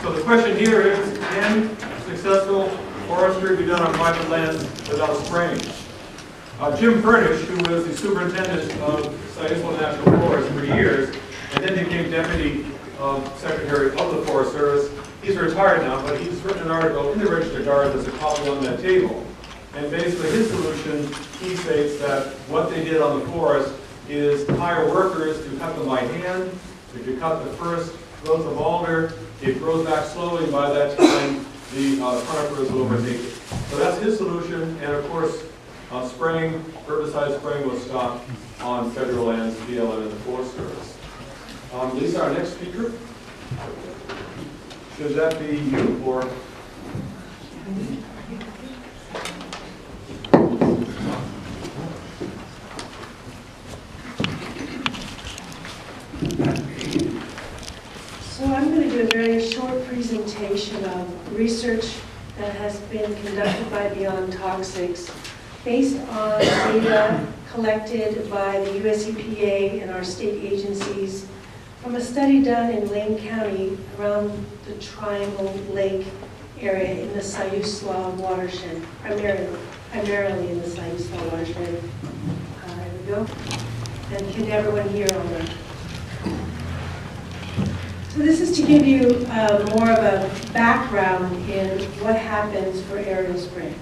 So the question here is, can successful forestry be done on private land without spraying? Jim Furnish, who was the superintendent of Sayussel National Forest for years, and then became deputy secretary of the Forest Service. He's retired now, but he's written an article in the Register Guard. There's a copy on that table. And basically his solution, he states that what they did on the forest is hire workers to cut them by hand. If you cut the first growth of alder, it grows back slowly, and by that time the conifers will overtake it. So that's his solution, and of course spraying, herbicide spraying was stopped on federal lands, BLM and the Forest Service. Lisa, our next speaker. Should that be you or? So I'm going to do a very short presentation of research that has been conducted by Beyond Toxics based on data collected by the US EPA and our state agencies from a study done in Lane County around the Triangle Lake area in the Sayussel watershed, primarily in the Sayussel watershed. There we go. And can everyone hear all that? So this is to give you more of a background in what happens for aerial spraying.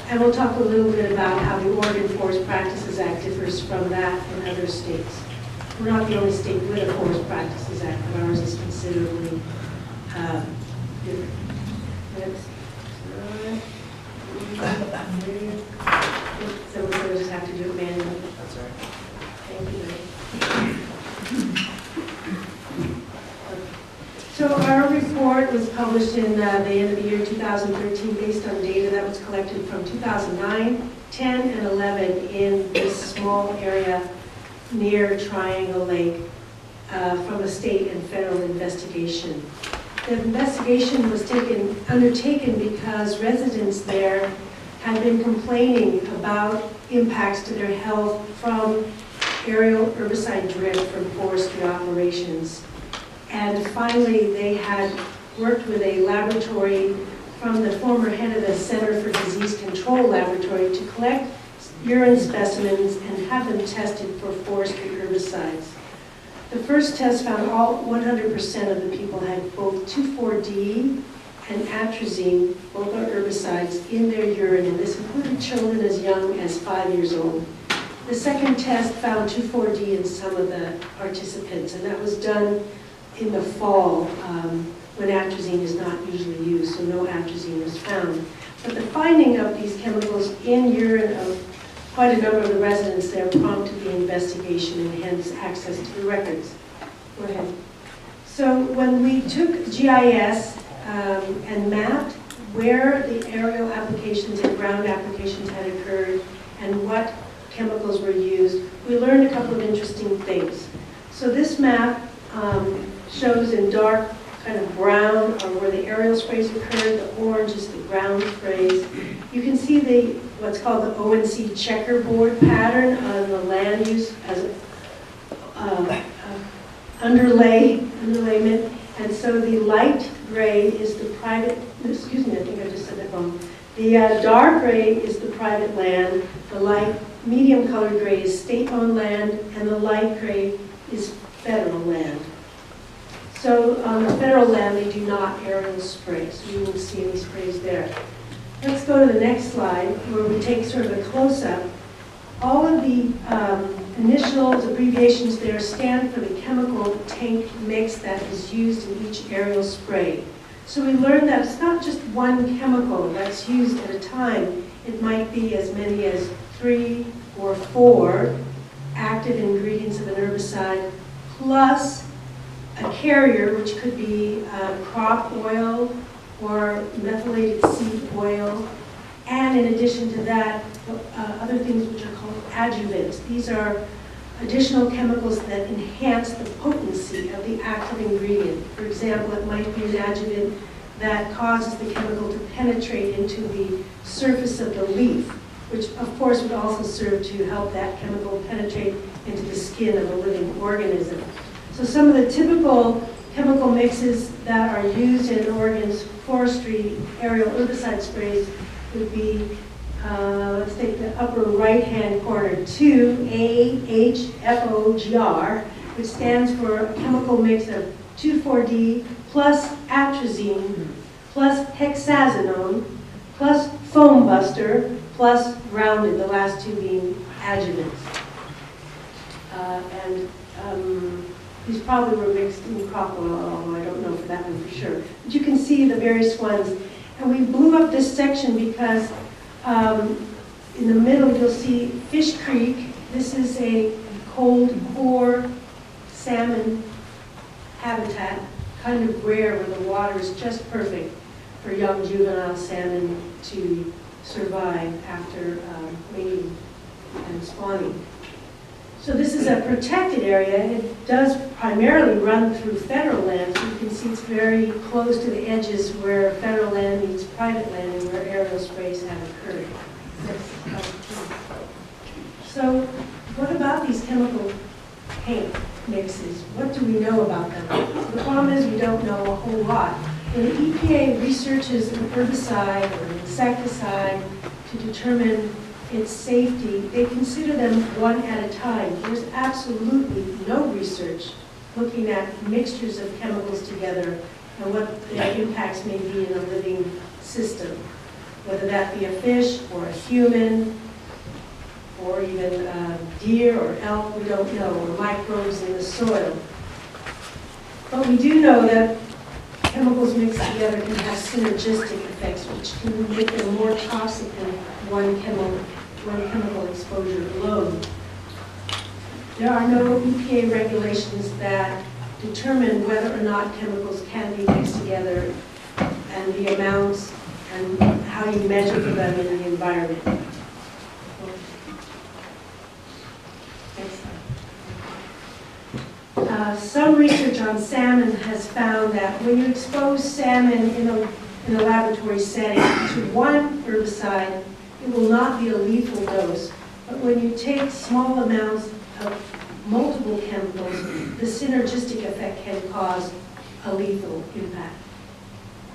And we'll talk a little bit about how the Oregon Forest Practices Act differs from that in other states. We're not the only state with a Forest Practices Act, but ours is considerably different. So we'll just have to do it manually. That's right. Thank you. So our report was published in the end of the year 2013 based on data that was collected from 2009, 10, and 11 in this small area near Triangle Lake from a state and federal investigation. The investigation was undertaken because residents there had been complaining about impacts to their health from aerial herbicide drift from forestry operations. And finally, they had worked with a laboratory from the former head of the Center for Disease Control Laboratory to collect urine specimens and have them tested for forestry herbicides. The first test found all 100% of the people had both 2,4-D and atrazine, both are herbicides, in their urine, and this included children as young as 5 years old. The second test found 2,4-D in some of the participants, and that was done in the fall when atrazine is not usually used, so no atrazine was found. But the finding of these chemicals in urine of quite a number of the residents there prompted the investigation and hence access to the records. Go ahead. So when we took GIS and mapped where the aerial applications and ground applications had occurred and what chemicals were used, we learned a couple of interesting things. So this map shows in dark kind of brown where the aerial sprays occurred, the orange is the ground sprays. You can see what's called the ONC checkerboard pattern on the land use as underlayment. And so the light gray is the private, excuse me, I think I just said that wrong. The dark gray is the private land, the light medium colored gray is state-owned land, and the light gray is federal land. So on the federal land, they do not aerial spray, so you won't see any sprays there. Let's go to the next slide, where we take sort of a close-up. All of the initials, abbreviations there stand for the chemical tank mix that is used in each aerial spray. So we learned that it's not just one chemical that's used at a time. It might be as many as 3 or 4 active ingredients of an herbicide, plus a carrier, which could be crop oil or methylated seed oil, and in addition to that, other things which are called adjuvants. These are additional chemicals that enhance the potency of the active ingredient. For example, it might be an adjuvant that causes the chemical to penetrate into the surface of the leaf, which of course would also serve to help that chemical penetrate into the skin of a living organism. So some of the typical chemical mixes that are used in Oregon's forestry aerial herbicide sprays would be, let's take the upper right-hand corner, 2-AHFOGR, which stands for a chemical mix of 2,4-D plus atrazine plus hexazinone plus foam buster plus rounded, the last two being adjuvants. These probably were mixed in crop oil, although I don't know for that one for sure. But you can see the various ones. And we blew up this section because in the middle you'll see Fish Creek. This is a cold core salmon habitat, kind of rare where the water is just perfect for young juvenile salmon to survive after mating and spawning. So this is a protected area. It does primarily run through federal land. So you can see it's very close to the edges where federal land meets private land and where aerial sprays have occurred. So what about these chemical paint mixes? What do we know about them? So the problem is we don't know a whole lot. When the EPA researches an herbicide or an insecticide to determine its safety, they consider them one at a time. There's absolutely no research looking at mixtures of chemicals together and what their impacts may be in a living system, whether that be a fish or a human or even deer or elk, we don't know, or microbes in the soil. But we do know that chemicals mixed together can have synergistic effects, which can make them more toxic than one chemical exposure alone. There are no EPA regulations that determine whether or not chemicals can be mixed together and the amounts and how you measure for them in the environment. Some research on salmon has found that when you expose salmon in a laboratory setting to one herbicide, it will not be a lethal dose. But when you take small amounts of multiple chemicals, the synergistic effect can cause a lethal impact.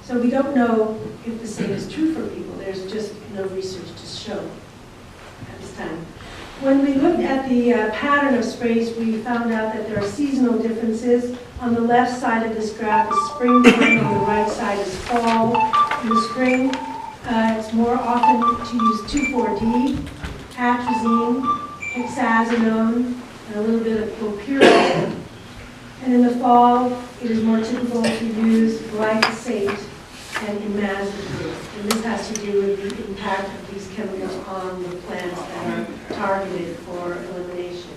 So we don't know if the same is true for people. There's just no research to show at this time. When we looked at the pattern of sprays, we found out that there are seasonal differences. On the left side of this graph is springtime, on the right side is fall. In the spring, it's more often to use 2,4-D, atrazine, hexazinone, and a little bit of clopyrifos. And in the fall, it is more typical to use glyphosate and imazethate. And this has to do with the impact of these chemicals on the plants that are targeted for elimination.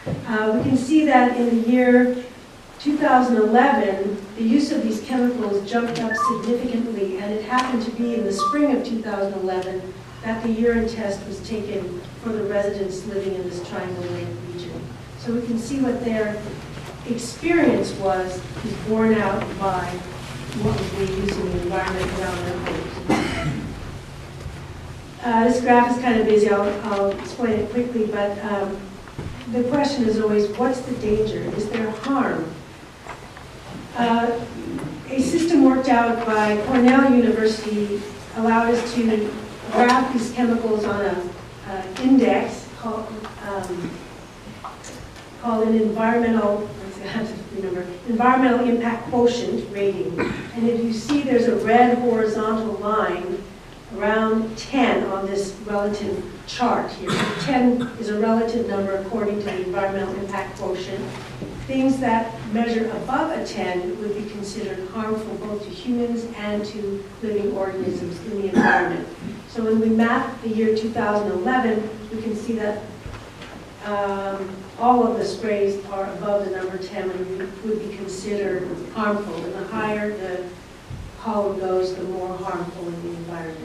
We can see that in the year 2011, the use of these chemicals jumped up significantly, and it happened to be in the spring of 2011 that the urine test was taken for the residents living in this Triangle Lake region. So we can see what their experience was is borne out by what was being used in the environment around their homes. This graph is kind of busy. I'll explain it quickly, but the question is always, what's the danger? Is there harm? A system worked out by Cornell University allowed us to graph these chemicals on an index called an environmental impact quotient rating. And if you see there's a red horizontal line around 10 on this relative chart here. 10 is a relative number according to the environmental impact quotient. Things that measure above a 10 would be considered harmful both to humans and to living organisms in the environment. So when we map the year 2011, we can see that all of the sprays are above the number 10 and would be considered harmful. And the higher the column goes, the more harmful in the environment.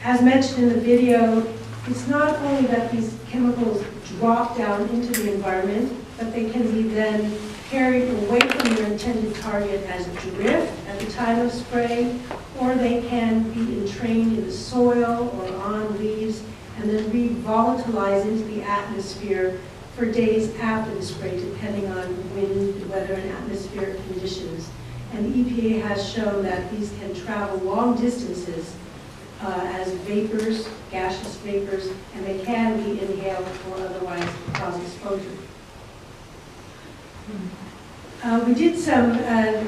As mentioned in the video, it's not only that these chemicals drop down into the environment, but they can be then carried away from their intended target as drift at the time of spray, or they can be entrained in the soil or on leaves and then re-volatilize into the atmosphere for days after the spray, depending on wind, weather, and atmospheric conditions. And the EPA has shown that these can travel long distances as vapors, gaseous vapors, and they can be inhaled or otherwise cause exposure. We did some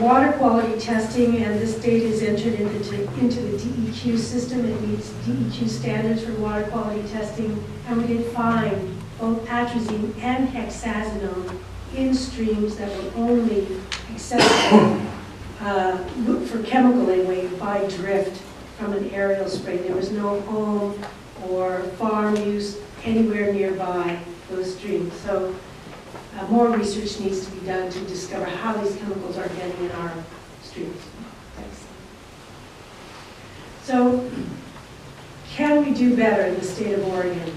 water quality testing, and this data is entered into the DEQ system. It meets DEQ standards for water quality testing, and we did find both atrazine and hexazinone in streams that were only accessible for chemical anyway by drift from an aerial spray. There was no home or farm use anywhere nearby those streams. So more research needs to be done to discover how these chemicals are getting in our streams. Thanks. So, can we do better in the state of Oregon?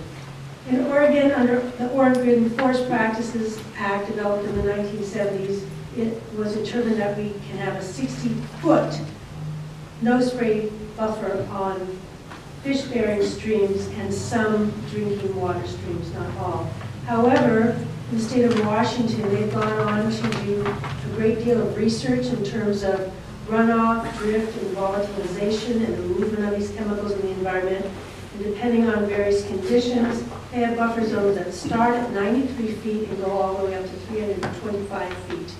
In Oregon, under the Oregon Forest Practices Act developed in the 1970s, it was determined that we can have a 60-foot no-spray buffer on fish-bearing streams and some drinking water streams, not all. However, in the state of Washington, they've gone on to do a great deal of research in terms of runoff, drift, and volatilization, and the movement of these chemicals in the environment. And depending on various conditions, they have buffer zones that start at 93 feet and go all the way up to 325 feet.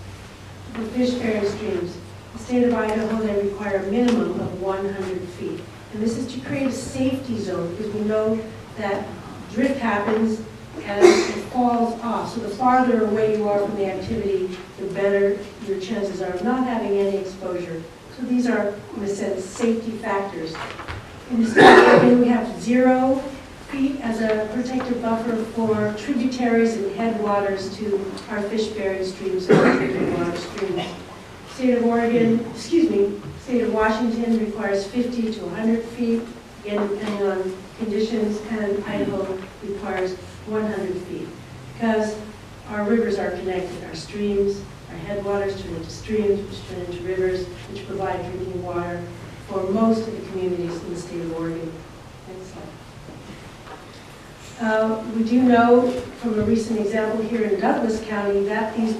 For fish-bearing streams, in the state of Idaho, they require a minimum of 100 feet. And this is to create a safety zone, because we know that drift happens as it falls off. So the farther away you are from the activity, the better your chances are of not having any exposure. So these are, in a sense, safety factors. In the state of Arkin, we have 0 feet as a protective buffer for tributaries and headwaters to our fish-bearing streams or drinking water streams. State of Oregon, state of Washington requires 50 to 100 feet, again depending on conditions, and Idaho requires 100 feet, because our rivers are connected. Our streams, our headwaters turn into streams, which turn into rivers, which provide drinking water for most of the communities in the state of Oregon. Next slide. We do know from a recent example here in Douglas County that these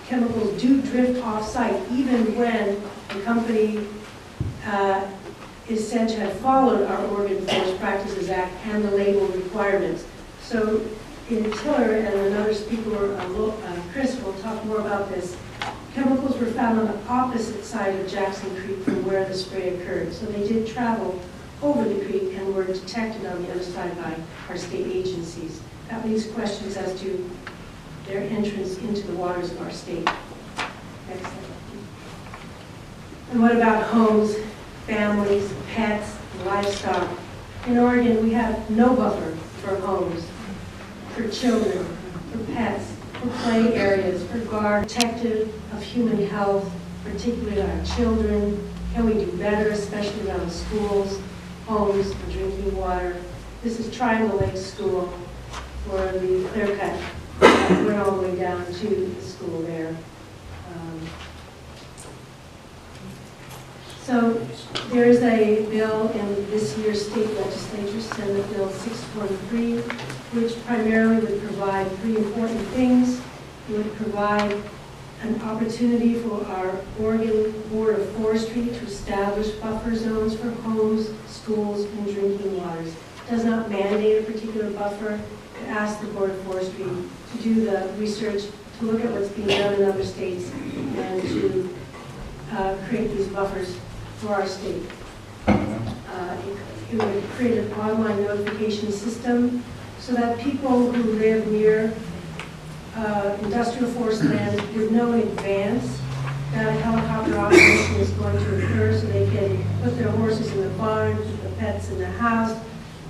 chemicals do drift off-site, even when the company is said to have followed our Oregon Forest Practices Act and the label requirements. So in Tiller, and another speaker, Chris, will talk more about this, chemicals were found on the opposite side of Jackson Creek from where the spray occurred. So they did travel over the creek and were detected on the other side by our state agencies. That leaves questions as to their entrance into the waters of our state. Next slide. And what about homes, families, pets, livestock? In Oregon, we have no buffer for homes, for children, for pets, for play areas, for guard, protective of human health, particularly our children. Can we do better, especially around schools, homes, and drinking water? This is Triangle Lake School, for the clear cut went all the way down to the school there. So there is a bill in this year's state legislature, Senate Bill 623, which primarily would provide 3 important things. It would provide an opportunity for our Oregon Board of Forestry to establish buffer zones for homes, schools, and drinking waters. It does not mandate a particular buffer. It asks the Board of Forestry to do the research, to look at what's being done in other states, and to create these buffers for our state. It would create an online notification system so that people who live near industrial forest land would know in advance that a helicopter operation is going to occur, so they can put their horses in the barn, put the pets in the house,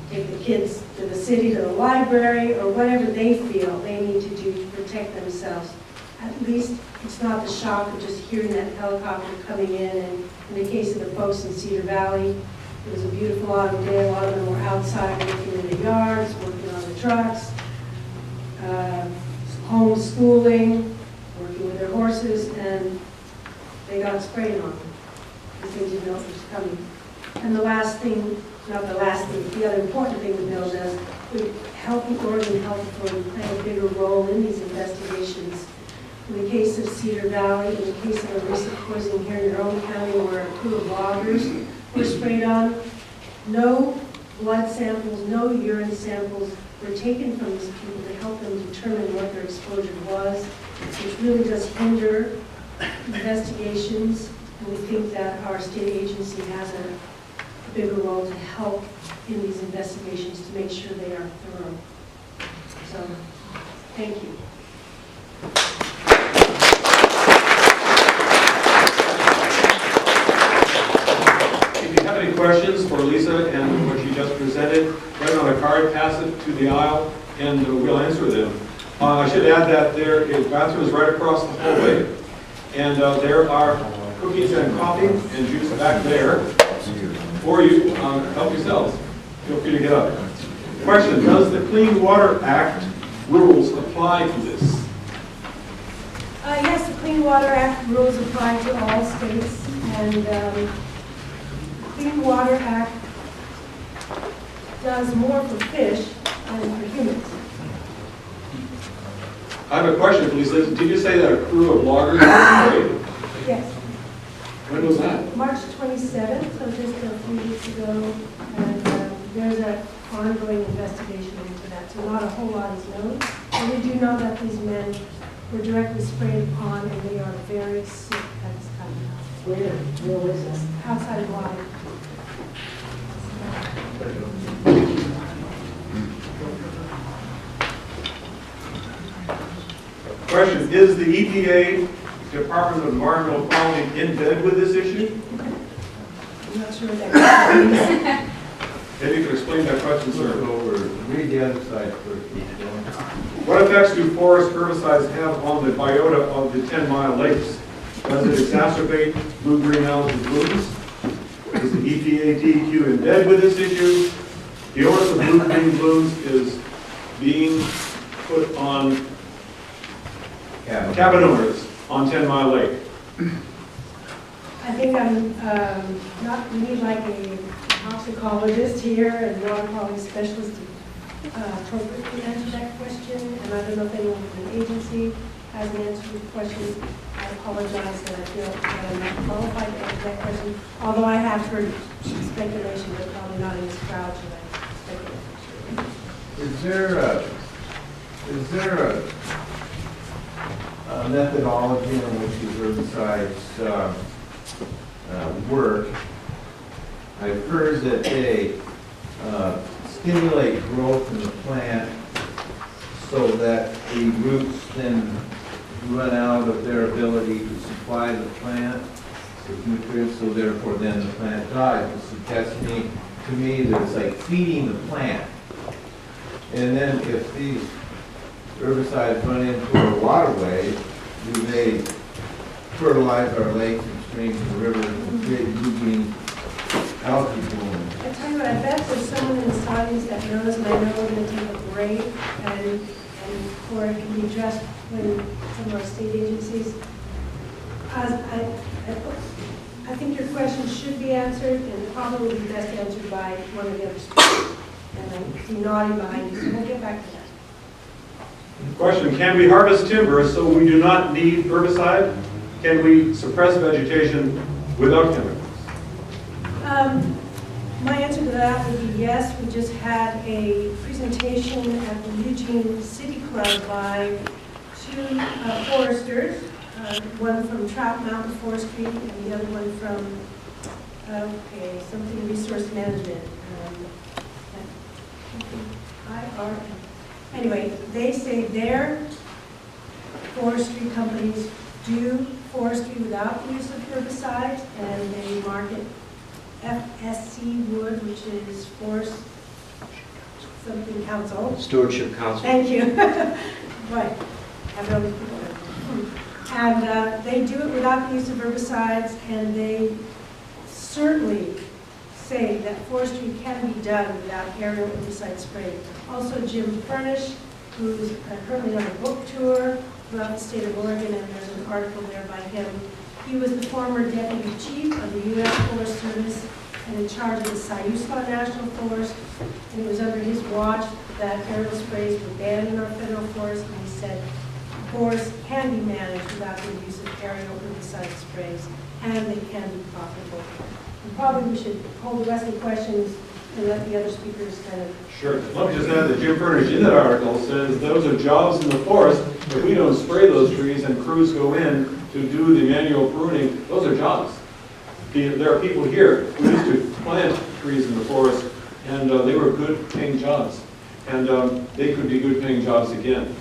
take the kids to the city, to the library, or whatever they feel they need to do to protect themselves. At least it's not the shock of just hearing that helicopter coming in. And in the case of the folks in Cedar Valley, it was a beautiful autumn day. A lot of them were outside working in the yards, working on the trucks, homeschooling, working working with their horses, and they got sprayed on because they didn't know it was coming. And the last thing, not the last thing, the other important thing the bill does, would help the Oregon Health Authority play a bigger role in these investigations. In the case of Cedar Valley, in the case of a recent poisoning here in your own county where a crew of loggers were sprayed on, no blood samples, no urine samples were taken from these people to help them determine what their exposure was, which really does hinder investigations. And we think that our state agency has a bigger role to help in these investigations to make sure they are thorough. So, thank you. If you have any questions for Lisa and what she just presented, write it on a card, pass it to the aisle, and we'll answer them. I should add that there is bathrooms right across the hallway, and there are cookies and coffee and juice back there for you. Help yourselves. Feel free to get up. Question: does the Clean Water Act rules apply to this? Yes, the Clean Water Act rules apply to all states, and the Clean Water Act does more for fish than for humans. I have a question for Lisa. Did you say that a crew of loggers was sprayed? Yes. When was that? March 27th, so just a few weeks ago, and there's an ongoing investigation into that, so not a whole lot is known. But we do know that these men were directly sprayed upon, and they are very sick at this time. Where was this? Outside of Hawaii. Question: is the EPA, Department of Environmental Quality, in bed with this issue? I'm not sure what that means. Maybe you could explain that question, sir. Read the other side first. What effects do forest herbicides have on the biota of the 10-mile lakes? Does it exacerbate blue-green algae blooms? Is the EPA DEQ in bed with this issue? The onus of blue-green blooms is being put on cabin owners on 10-mile lake. I think we need like a toxicologist here and water quality specialist to appropriately answer that question. And I don't know if anyone from the agency has an answer to the question. I apologize that I feel that I'm not qualified to answer that question. Although I have heard speculation, but probably not in this crowd should I speculate. Is there a methodology in which these herbicides work? I've heard that they stimulate growth in the plant so that the roots then run out of their ability to supply the plant with nutrients, so therefore then the plant dies. It suggests to me that it's like feeding the plant. And then if these herbicides run into our waterways, do they fertilize our lakes and streams and rivers and create blue-green algae bloom? I tell you what, I bet there's someone in this audience that knows, and I know we're going to take a break, or it can be addressed when some of our state agencies. I think your question should be answered, and probably will be best answered by one of the other speakers. And I see nodding behind you, so we'll get back to that. Question: can we harvest timber so we do not need herbicide? Can we suppress vegetation without chemicals? My answer to that would be yes. We just had a presentation at the Eugene City Club by two foresters, one from Trout Mountain Forestry and the other one from something resource management. Anyway, they say their forestry companies do forestry without the use of herbicides, and they market FSC wood, which is Forest something Council. Stewardship Council. Thank you. Right. Have all these people. And they do it without the use of herbicides, and they certainly say that forestry can be done without aerial herbicide spray. Also, Jim Furnish, who's currently on a book tour throughout the state of Oregon, and there's an article there by him. He was the former deputy chief of the U.S. Forest Service and in charge of the Sayuspa National Forest, and it was under his watch that aerial sprays were banned in our federal forest, and he said forests can be managed without the use of aerial herbicide sprays, and they can be profitable. And probably we should hold the rest of the questions and let the other speakers kind of... Sure. Let me just add that Jim Furnish in that article says those are jobs in the forest. If we don't spray those trees and crews go in to do the manual pruning, those are jobs. There are people here who used to plant trees in the forest, and they were good paying jobs. And they could be good paying jobs again.